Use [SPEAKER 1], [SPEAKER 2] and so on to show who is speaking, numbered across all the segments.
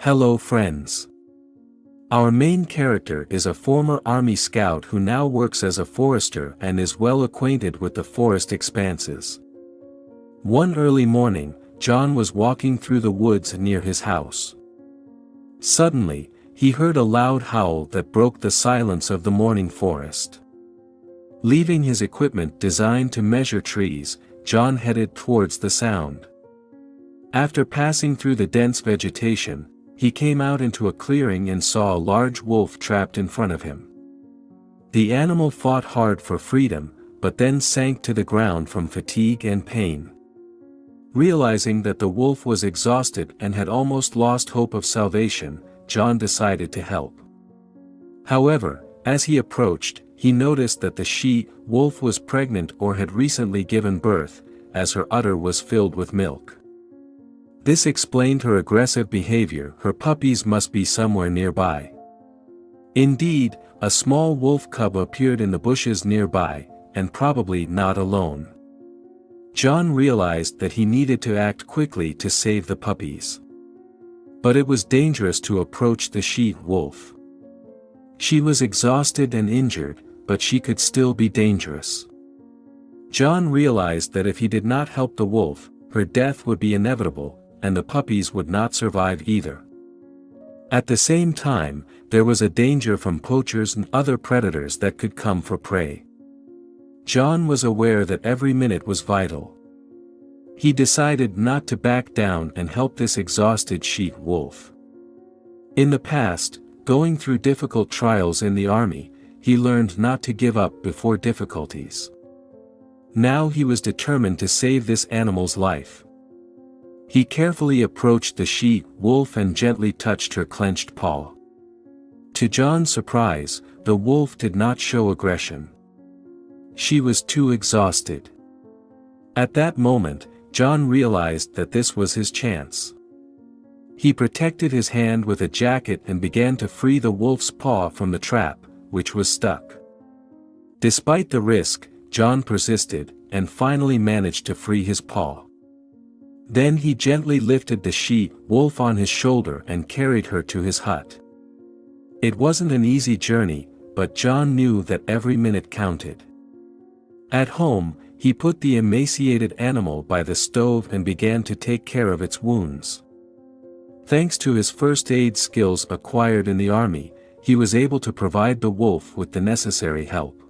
[SPEAKER 1] Hello friends. Our main character is a former army scout who now works as a forester and is well acquainted with the forest expanses. One early morning, John was walking through the woods near his house. Suddenly, he heard a loud howl that broke the silence of the morning forest. Leaving his equipment designed to measure trees, John headed towards the sound. After passing through the dense vegetation, he came out into a clearing and saw a large wolf trapped in front of him. The animal fought hard for freedom, but then sank to the ground from fatigue and pain. Realizing that the wolf was exhausted and had almost lost hope of salvation, John decided to help. However, as he approached, he noticed that the she-wolf was pregnant or had recently given birth, as her udder was filled with milk. This explained her aggressive behavior. Her puppies must be somewhere nearby. Indeed, a small wolf cub appeared in the bushes nearby, and probably not alone. John realized that he needed to act quickly to save the puppies. But it was dangerous to approach the she-wolf. She was exhausted and injured, but she could still be dangerous. John realized that if he did not help the wolf, her death would be inevitable, and the puppies would not survive either. At the same time, there was a danger from poachers and other predators that could come for prey. John was aware that every minute was vital. He decided not to back down and help this exhausted she-wolf. In the past, going through difficult trials in the army, he learned not to give up before difficulties. Now he was determined to save this animal's life. He carefully approached the she-wolf and gently touched her clenched paw. To John's surprise, the wolf did not show aggression. She was too exhausted. At that moment, John realized that this was his chance. He protected his hand with a jacket and began to free the wolf's paw from the trap, which was stuck. Despite the risk, John persisted, and finally managed to free his paw. Then he gently lifted the she-wolf on his shoulder and carried her to his hut. It wasn't an easy journey, but John knew that every minute counted. At home, he put the emaciated animal by the stove and began to take care of its wounds. Thanks to his first aid skills acquired in the army, he was able to provide the wolf with the necessary help.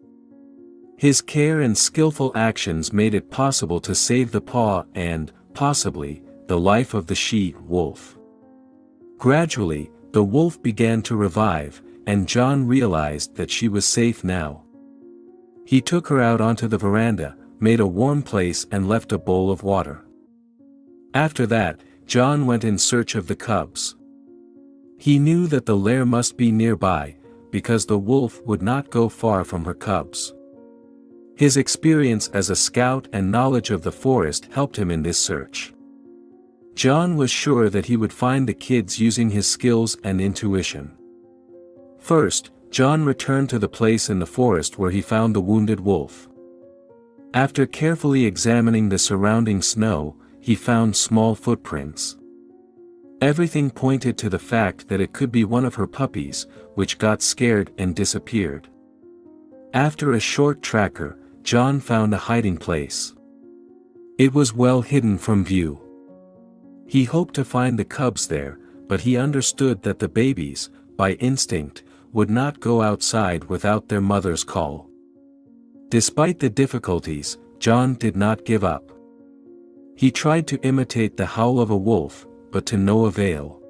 [SPEAKER 1] His care and skillful actions made it possible to save the paw and, possibly, the life of the she-wolf. Gradually, the wolf began to revive, and John realized that she was safe now. He took her out onto the veranda, made a warm place and left a bowl of water. After that, John went in search of the cubs. He knew that the lair must be nearby, because the wolf would not go far from her cubs. His experience as a scout and knowledge of the forest helped him in this search. John was sure that he would find the kids using his skills and intuition. First, John returned to the place in the forest where he found the wounded wolf. After carefully examining the surrounding snow, he found small footprints. Everything pointed to the fact that it could be one of her puppies, which got scared and disappeared. After a short tracker, John found a hiding place. It was well hidden from view. He hoped to find the cubs there, but he understood that the babies, by instinct, would not go outside without their mother's call. Despite the difficulties, John did not give up. He tried to imitate the howl of a wolf, but to no avail.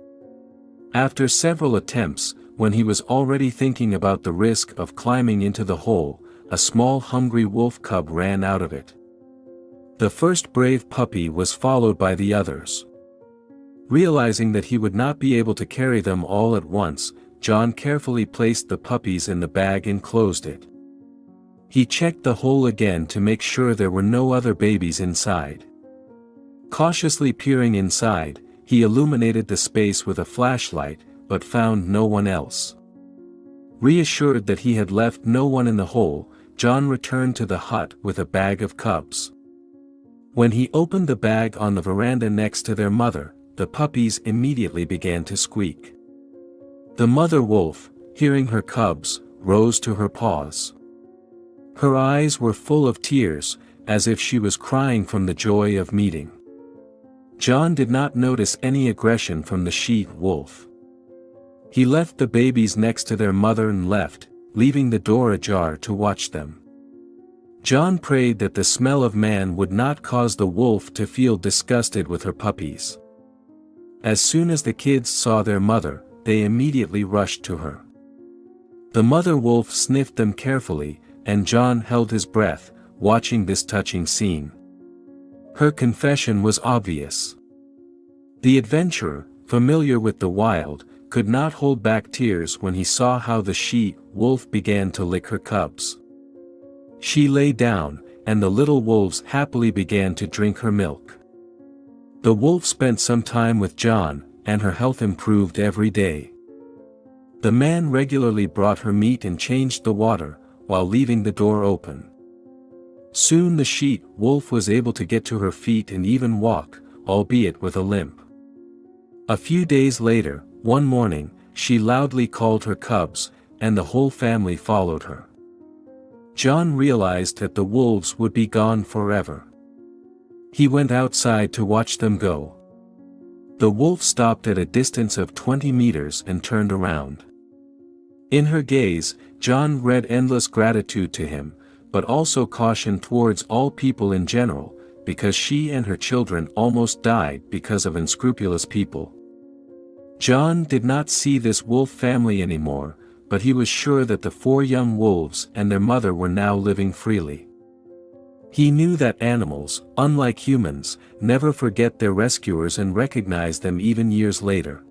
[SPEAKER 1] After several attempts, when he was already thinking about the risk of climbing into the hole, a small hungry wolf cub ran out of it. The first brave puppy was followed by the others. Realizing that he would not be able to carry them all at once, John carefully placed the puppies in the bag and closed it. He checked the hole again to make sure there were no other babies inside. Cautiously peering inside, he illuminated the space with a flashlight, but found no one else. Reassured that he had left no one in the hole, John returned to the hut with a bag of cubs. When he opened the bag on the veranda next to their mother, the puppies immediately began to squeak. The mother wolf, hearing her cubs, rose to her paws. Her eyes were full of tears, as if she was crying from the joy of meeting. John did not notice any aggression from the she-wolf. He left the babies next to their mother and left, leaving the door ajar to watch them. John prayed that the smell of man would not cause the wolf to feel disgusted with her puppies. As soon as the kids saw their mother, they immediately rushed to her. The mother wolf sniffed them carefully, and John held his breath, watching this touching scene. Her confession was obvious. The adventurer, familiar with the wild, could not hold back tears when he saw how the she-wolf began to lick her cubs. She lay down, and the little wolves happily began to drink her milk. The wolf spent some time with John, and her health improved every day. The man regularly brought her meat and changed the water, while leaving the door open. Soon the she-wolf was able to get to her feet and even walk, albeit with a limp. A few days later, one morning, she loudly called her cubs, and the whole family followed her. John realized that the wolves would be gone forever. He went outside to watch them go. The wolf stopped at a distance of 20 meters and turned around. In her gaze, John read endless gratitude to him, but also caution towards all people in general, because she and her children almost died because of unscrupulous people. John did not see this wolf family anymore, but he was sure that the 4 young wolves and their mother were now living freely. He knew that animals, unlike humans, never forget their rescuers and recognize them even years later.